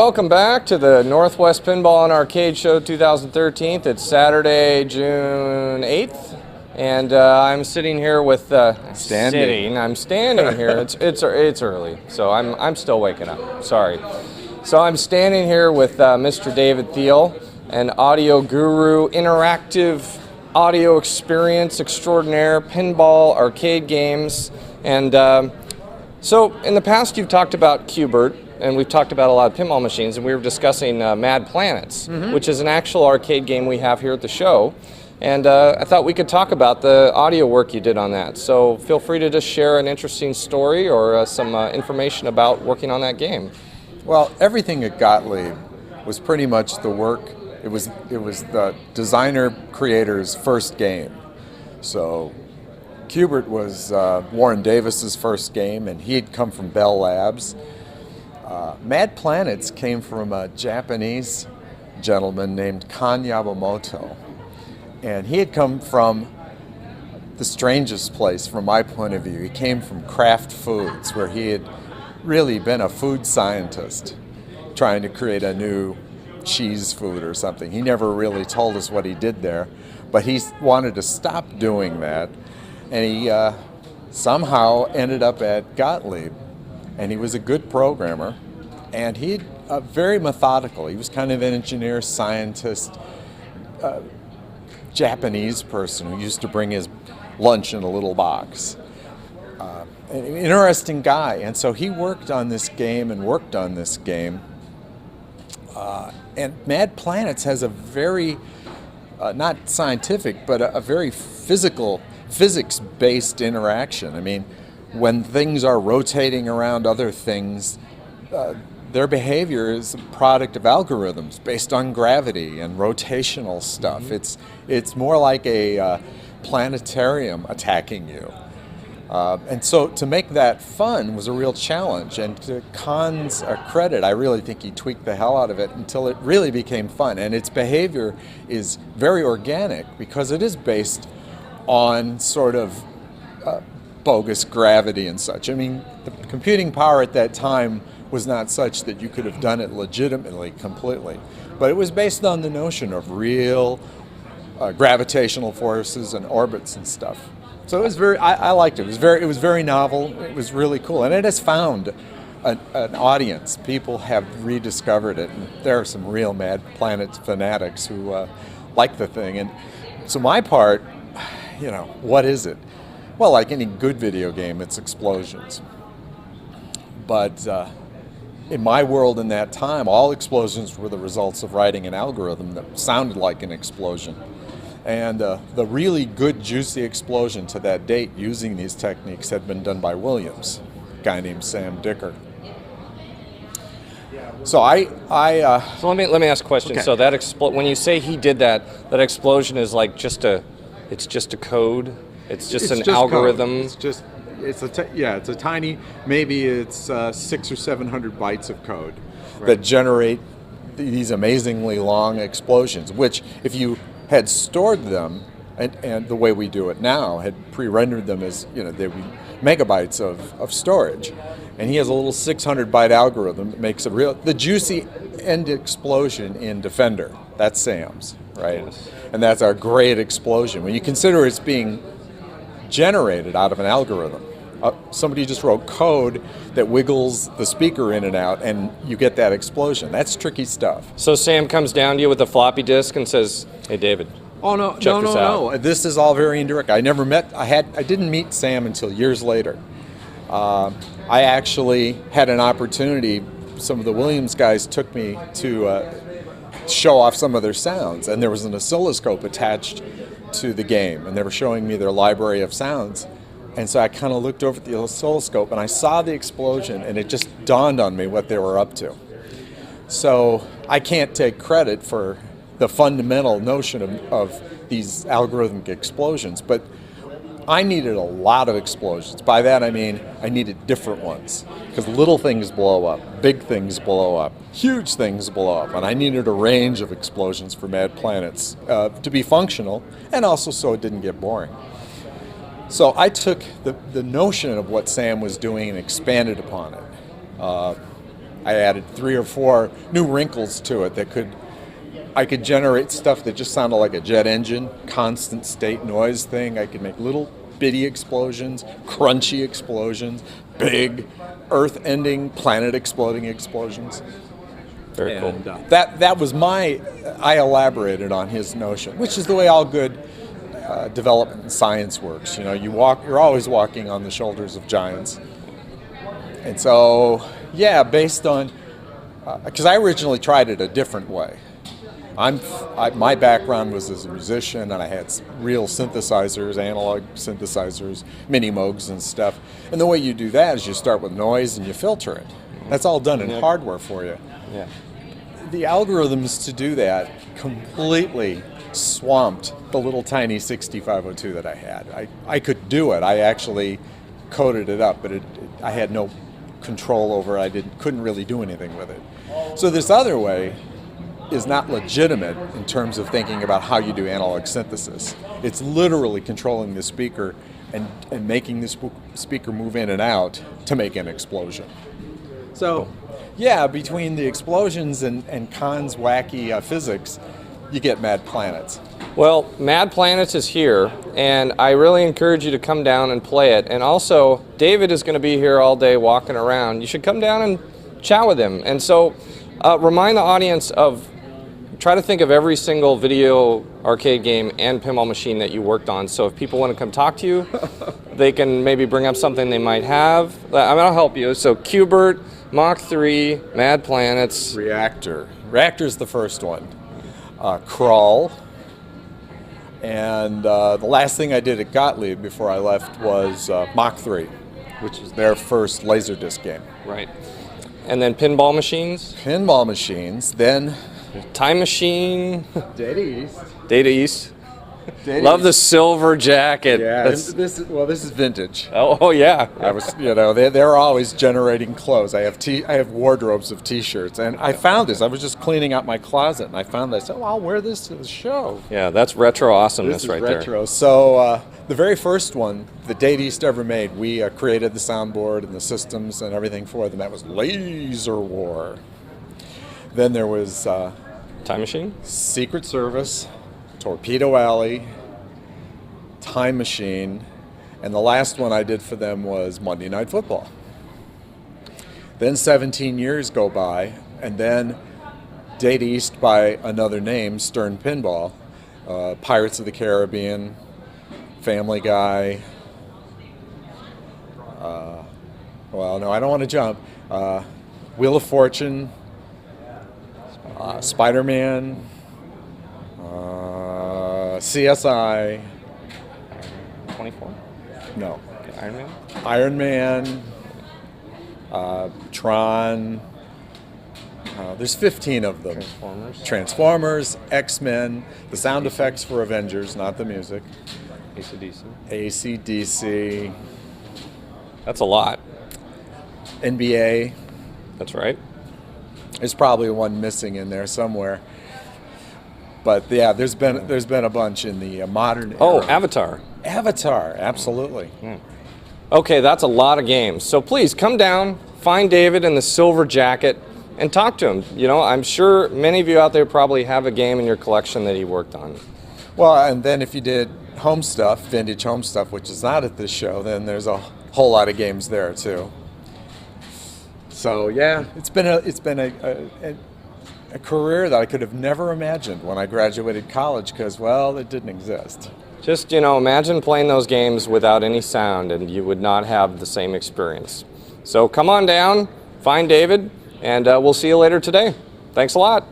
Welcome back to the Northwest Pinball and Arcade Show 2013. It's Saturday, June 8th, and I'm sitting here with I'm standing here. It's early, so I'm still waking up. Sorry. So I'm standing here with Mr. David Theil, an audio guru, interactive audio experience extraordinaire, pinball, arcade games, and so in the past you've talked about Q*bert. And we've talked about a lot of pinball machines, and we were discussing Mad Planets, which is an actual arcade game we have here at the show. And I thought we could talk about the audio work you did on that. So feel free to just share an interesting story or some information about working on that game. Well, everything at Gottlieb was pretty much the work. It was the designer creator's first game. So Q*bert was Warren Davis's first game, and he had come from Bell Labs. Mad Planets came from a Japanese gentleman named Kan Yamamoto, and he had come from the strangest place from my point of view. He came from Kraft Foods, where he had really been a food scientist trying to create a new cheese food or something. He never really told us what he did there, but he wanted to stop doing that, and he somehow ended up at Gottlieb. And he was a good programmer, and he very methodical. He was kind of an engineer, scientist, Japanese person who used to bring his lunch in a little box. An interesting guy, and so he worked on this game. And Mad Planets has a very, not scientific, but a very physics-based interaction. I mean, when things are rotating around other things, their behavior is a product of algorithms based on gravity and rotational stuff. It's more like a planetarium attacking you. And so to make that fun was a real challenge. And to Kan's credit, I really think he tweaked the hell out of it until it really became fun. And its behavior is very organic because it is based on sort of bogus gravity and such. I mean, the computing power at that time was not such that you could have done it legitimately, completely. But it was based on the notion of real gravitational forces and orbits and stuff. So it was I liked it. It was very novel. It was really cool. And it has found an audience. People have rediscovered it. And there are some real Mad Planet fanatics who like the thing. And so my part, what is it? Well, like any good video game, it's explosions. But in my world in that time, all explosions were the results of writing an algorithm that sounded like an explosion. And the really good, juicy explosion to that date using these techniques had been done by Williams, a guy named Sam Dicker. So So let me ask a question. Okay. So that when you say he did that explosion is like it's just a code. It's just an algorithm. Code. It's a tiny, maybe it's 600 or 700 bytes of code that generate these amazingly long explosions, which if you had stored them, and the way we do it now, had pre-rendered them as, they would be megabytes of storage. And he has a little 600 byte algorithm that makes the juicy end explosion in Defender. That's Sam's, right? Yes. And that's our great explosion. When you consider it's being generated out of an algorithm. Somebody just wrote code that wiggles the speaker in and out, and you get that explosion. That's tricky stuff. So Sam comes down to you with a floppy disk and says, "Hey, David." Oh no, check this out. no! This is all very indirect. I didn't meet Sam until years later. I actually had an opportunity. Some of the Williams guys took me to show off some of their sounds, and there was an oscilloscope attached to the game, and they were showing me their library of sounds. And so I kind of looked over at the oscilloscope, and I saw the explosion, and it just dawned on me what they were up to. So I can't take credit for the fundamental notion of these algorithmic explosions, but I needed a lot of explosions. By that I mean I needed different ones, because little things blow up, big things blow up, huge things blow up, and I needed a range of explosions for Mad Planets to be functional, and also so it didn't get boring. So I took the notion of what Sam was doing and expanded upon it. I added 3 or 4 new wrinkles to it that I could generate stuff that just sounded like a jet engine, constant state noise thing. I could make little bitty explosions, crunchy explosions, big earth-ending, planet-exploding explosions. Very cool. That was I elaborated on his notion, which is the way all good development and science works. You know, you're always walking on the shoulders of giants. And so, yeah, based on, because I originally tried it a different way. My background was as a musician, and I had real synthesizers, analog synthesizers, mini Moogs and stuff. And the way you do that is you start with noise and you filter it. That's all done in hardware for you. Yeah. The algorithms to do that completely swamped the little tiny 6502 that I had. I could do it. I actually coded it up, but I had no control over it. I couldn't really do anything with it. So this other way is not legitimate in terms of thinking about how you do analog synthesis. It's literally controlling the speaker and making the speaker move in and out to make an explosion. So, yeah, between the explosions and Khan's wacky physics, you get Mad Planets. Well, Mad Planets is here, and I really encourage you to come down and play it. And also, David is going to be here all day walking around. You should come down and chat with him. And so, remind the audience of, try to think of every single video arcade game and pinball machine that you worked on. So if people want to come talk to you, they can maybe bring up something they might have. I'll help you. So Q*bert, Mach 3, Mad Planets. Reactor. Reactor's the first one. Crawl. And the last thing I did at Gottlieb before I left was Mach 3, which is their first Laserdisc game. Right. And then pinball machines. Pinball machines. Then Time Machine. Data East. Data East. Love the silver jacket. Yeah, this is vintage. Oh yeah. I was, they're always generating clothes. I have wardrobes of T-shirts, and I found this. I was just cleaning out my closet, and I found this. Oh, I'll wear this to the show. Yeah, that's retro awesomeness right there. Retro. So the very first one that Data East ever made, we created the soundboard and the systems and everything for them. That was Laser War. Then there was Time Machine, Secret Service, Torpedo Alley, Time Machine, and the last one I did for them was Monday Night Football. Then 17 years go by, and then Data East by another name, Stern Pinball, Pirates of the Caribbean, Family Guy. Well, no, I don't want to jump. Wheel of Fortune. Spider-Man, CSI. 24? No. Okay, Iron Man? Iron Man, Tron. There's 15 of them. Transformers, X-Men, the sound effects for Avengers, not the music. AC/DC. That's a lot. NBA. That's right. There's probably one missing in there somewhere, but yeah, there's been a bunch in the modern era. Oh, Avatar. Avatar, absolutely. Okay, that's a lot of games. So please come down, find David in the silver jacket, and talk to him. You know, I'm sure many of you out there probably have a game in your collection that he worked on. Well, and then if you did home stuff, vintage home stuff, which is not at this show, then there's a whole lot of games there too. So yeah, it's been a career that I could have never imagined when I graduated college because, well, it didn't exist. Just, imagine playing those games without any sound and you would not have the same experience. So come on down, find David, and we'll see you later today. Thanks a lot.